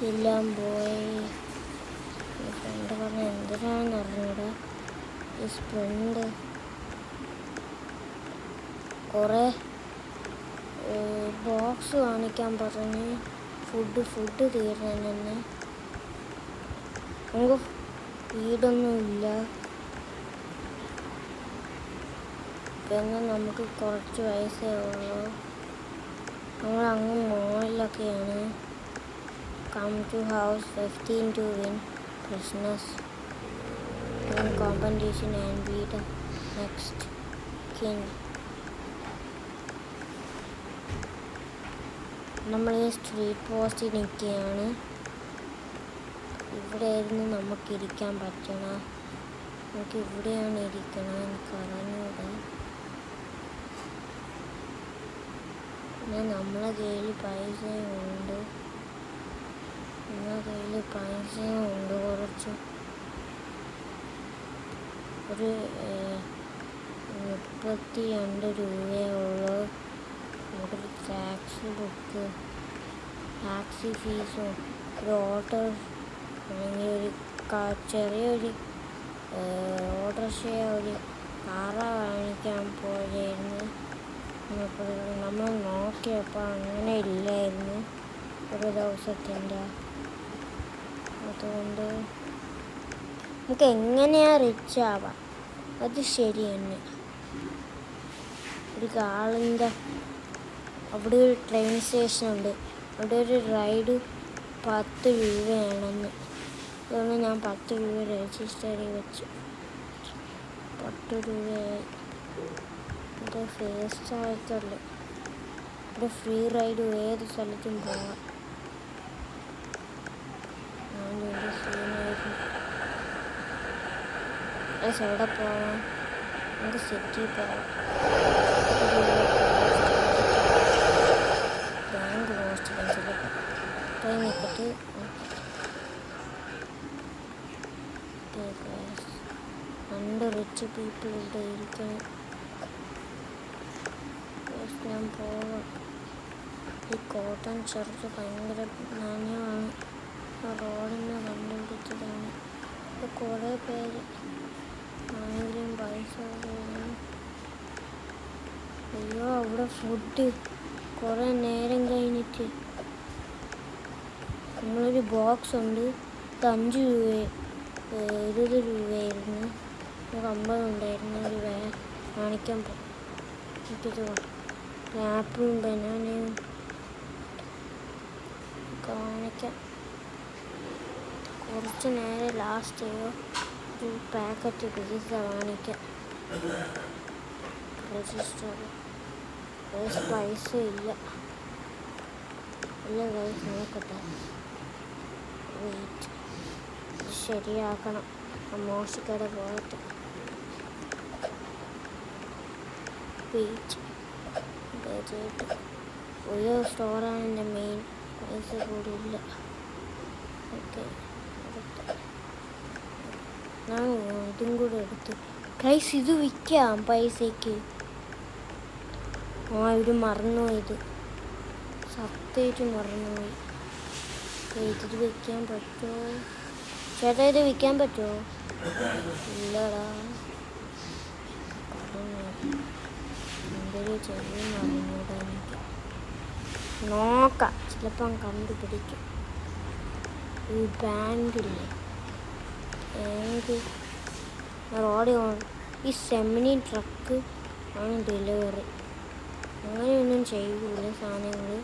എല്ലാം പോയി. ഫ്രണ്ട് പറഞ്ഞ എന്തിനാണെന്ന് അറിഞ്ഞൂടാ. ഈ സ്പ്രിൻ്റ് കുറേ ബോക്സ് കാണിക്കാൻ പറഞ്ഞ് ഫുഡ് തീർന്നെന്ന്. നമുക്ക് വീടൊന്നുമില്ല. പിന്നെ നമുക്ക് കുറച്ച് പൈസയേ ഉള്ളൂ. നമ്മളങ്ങ് മോളിലൊക്കെയാണ്. Come to house 15 to win prisoners in competition and be the next king. നമ്മൾ ഈ സ്ട്രീറ്റ് പോസ്റ്റിൽ നിൽക്കുകയാണ്. ഇവിടെയായിരുന്നു നമുക്കിരിക്കാൻ പറ്റണം. നമുക്ക് ഇവിടെയാണ് ഇരിക്കണം. എനിക്ക് അറിഞ്ഞൂടാ. പിന്നെ നമ്മളെ കയ്യിൽ പൈസയും ഉണ്ട്. കുറച്ച് ഒരു 32 രൂപയേ ഉള്ളൂ. നമുക്കൊരു ടാക്സി ഫീസും ഒരു ഓട്ടോ അല്ലെങ്കിൽ ഒരു ചെറിയൊരു ഓട്ടോറിക്ഷയോ ഒരു കാറ വാങ്ങിക്കാൻ പോയായിരുന്നു. നമ്മൾ നോക്കിയപ്പോൾ അങ്ങനെ ഇല്ലായിരുന്നു ഒരു ദിവസത്തിൻ്റെ. അതുകൊണ്ട് നമുക്ക് എങ്ങനെയാ റിച്ച് ആവാം, അത് ശരി തന്നെ. ഒരു കാളിൻ്റെ അവിടെ ഒരു ട്രെയിൻ സ്റ്റേഷനുണ്ട്. അവിടെ ഒരു റൈഡ് 10 രൂപയാണെന്ന്. അതുകൊണ്ട് ഞാൻ 10 രൂപ രജിസ്റ്റർ വെച്ചു. 10 രൂപയായി. ഇത് ഫേസ്റ്റ് ആയിട്ടുള്ളു. ഇവിടെ ഫ്രീ റൈഡ് ഏത് സ്ഥലത്തും പോവാം. എവിടെ പോവാം? നമുക്ക് സിറ്റിയിൽ പോവാം. ബാങ്ക് മോസ്റ്റ് പോയി നിൽക്കട്ട്. രണ്ട് റിച്ച് പീപ്പിൾ ഇവിടെ ഇരിക്കണം. ഞാൻ പോവാം. ഈ കോട്ടൺ ഷർട്ട് ഭയങ്കര നാണ്യമാണ്. റോഡിനെ കണ്ടുപിടിച്ചതാണ്. ഇപ്പോൾ കുറേ പേര് ആണെങ്കിലും പൈസ. അയ്യോ, അവിടെ ഫുഡ് കുറേ നേരം കഴിഞ്ഞിട്ട്. നമ്മളൊരു ബോക്സ് ഉണ്ട്. ഇത് 5 രൂപ 20 രൂപയായിരുന്നു. നമുക്ക് 50 ഉണ്ടായിരുന്നു. ഒരു കാണിക്കാൻ എനിക്കിത് ആപ്പിളും ബനാനയും കാണിക്കാം. കുറച്ച് നേരം ലാസ്റ്റ് ചെയ്യോ. ഒരു പാക്കറ്റ് പിസ്സ കാണിക്കാം. രജിസ്റ്റർ പൈസ ഇല്ല. ഗൈസ് നോക്കട്ടെ. വെയിറ്റ്, ശരിയാക്കണം. മോശക്കട പോയിട്ട് വെയിറ്റ്. ഒരു സ്റ്റോറാണ് എൻ്റെ മെയിൻ. പൈസ കൂടിയില്ല. ഓക്കെ, ഞാൻ ഇതും കൂടെ എടുത്തു. ഗൈസ്, ഇത് വിൽക്കാം പൈസയ്ക്ക്. ഇത് മറന്നുപോയി. ഇത് സത്യമായിട്ട് മറന്നുപോയി. ഇത് വിൽക്കാൻ പറ്റുമോ ചേട്ടാ? ഇത് വിൽക്കാൻ പറ്റുമോ? ഇല്ലടാ. എന്തൊരു ചെറിയ മറന്നൂടാ. എനിക്ക് നോക്കാം, ചിലപ്പം കണ്ടുപിടിക്കും. ഈ ബാങ്കില്ലേ, റോഡ് ഈ സെമിനി ട്രക്ക് ആണ് ഡെലിവറി. അങ്ങനെയൊന്നും ചെയ്യൂല സാധനങ്ങൾ.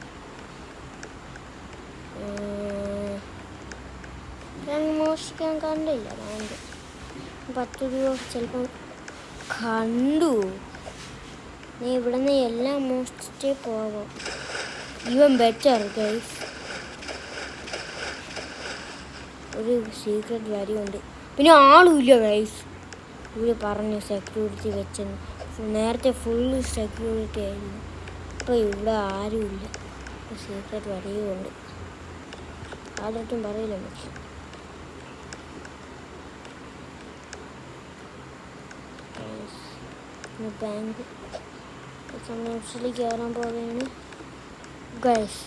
ഞാൻ മോഷ്ടിക്കാൻ കണ്ടില്ല. ബാങ്ക് 10 രൂപ ചിലപ്പം കണ്ടു. നീ ഇവിടെ നിന്ന് എല്ലാം മോഷ്ടിച്ചേ പോകാം. Even better guys. ഒരു സീക്രട്ട് വരിയുണ്ട്. പിന്നെ ആളുമില്ല ഗൈസ്. ഇവർ പറഞ്ഞു സെക്യൂരിറ്റി വെച്ചെന്ന്. നേരത്തെ ഫുള്ള് സെക്യൂരിറ്റി ആയിരുന്നു. ഇപ്പോൾ ഇവിടെ ആരുമില്ല. സീക്രട്ട് വരിയുണ്ട്. ആരോട്ടും പറയില്ല. പക്ഷെ ബാങ്ക് സമയത്തിൽ കയറാൻ പോവുകയാണ് ഗൈസ്.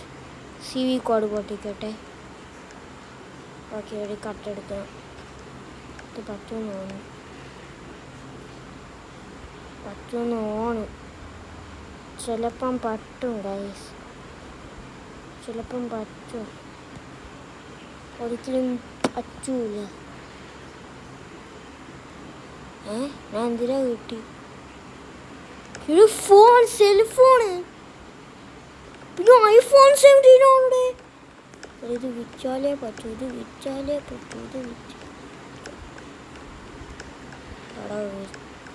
CV കോഡ് പൊട്ടിക്കട്ടെ. ഓക്കെ ഒരു കട്ടെടുക്കണം. ഇത് പറ്റുമെന്ന് തോന്നുന്നു. ചിലപ്പം പറ്റും ഗൈസ്, ചിലപ്പം പറ്റും, ഒരിക്കലും പറ്റൂല. ഞാൻ എന്തിനാ കിട്ടി? ഇത് ഫോൺ, സെൽഫോണ്, പിന്നെ iPhone 17 ആണോടെ. ഇത് വിറ്റാലേ പറ്റൂ.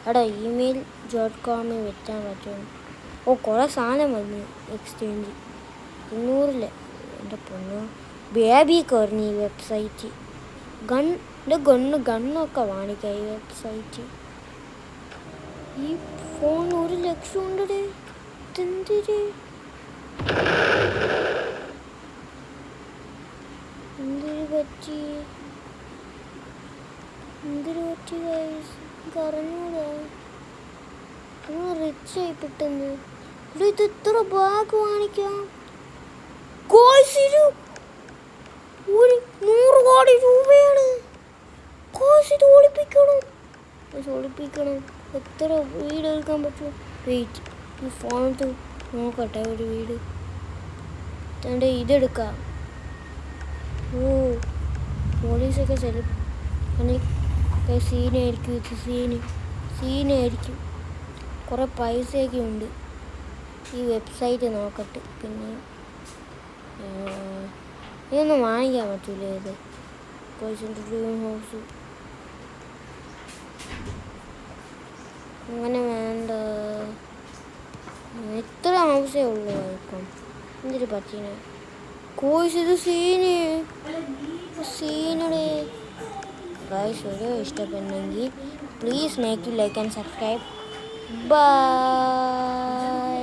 എടാ email.com വിറ്റാൻ പറ്റും. കുറേ സാധനം വന്നു എക്സ്ചേഞ്ച് 200. എൻ്റെ പൊന്നോ, ബേബി കയറി ഈ വെബ്സൈറ്റ്. ഗണ്ണൊക്കെ വാങ്ങിക്കാം ഈ വെബ്സൈറ്റ്. ഈ ഫോൺ 1 ലക്ഷം ഉണ്ടേ. എന്തൊരു പറ്റി ഗൈസ്, അറിഞ്ഞൂടാ. റിച്ച് ആയി പെട്ടെന്ന്. ഇത് എത്ര ബാഗ് വാങ്ങിക്കാം? കോഴ്സിന് 100 കോടി രൂപയാണ്. ഇത് ഒളിപ്പിക്കണം. എത്ര വീട് എടുക്കാൻ പറ്റുമോ? വെയിറ്റ്, ഈ ഫോണിട്ട് നോക്കട്ടെ ഒരു വീട്. ഇതെടുക്കാം. പോലീസൊക്കെ സീനായിരിക്കും. ഇത് സീനായിരിക്കും. കുറേ പൈസയൊക്കെ ഉണ്ട്. ഈ വെബ്സൈറ്റ് നോക്കട്ടെ. പിന്നെ ഇതൊന്നും വാങ്ങിക്കാൻ പറ്റൂലേ? ഇത് ഡ്രീം ഹൗസ് അങ്ങനെ വേണ്ട. എത്ര ഹൗസേ ഉള്ളൂ ഇപ്പം. എന്തൊരു പറ്റീനെ കോഴ്സ്. ഇത് സീനടെ ഗൈസ്. വീഡിയോ ഇഷ്ടപ്പെടുന്നെങ്കിൽ please make like and subscribe. By.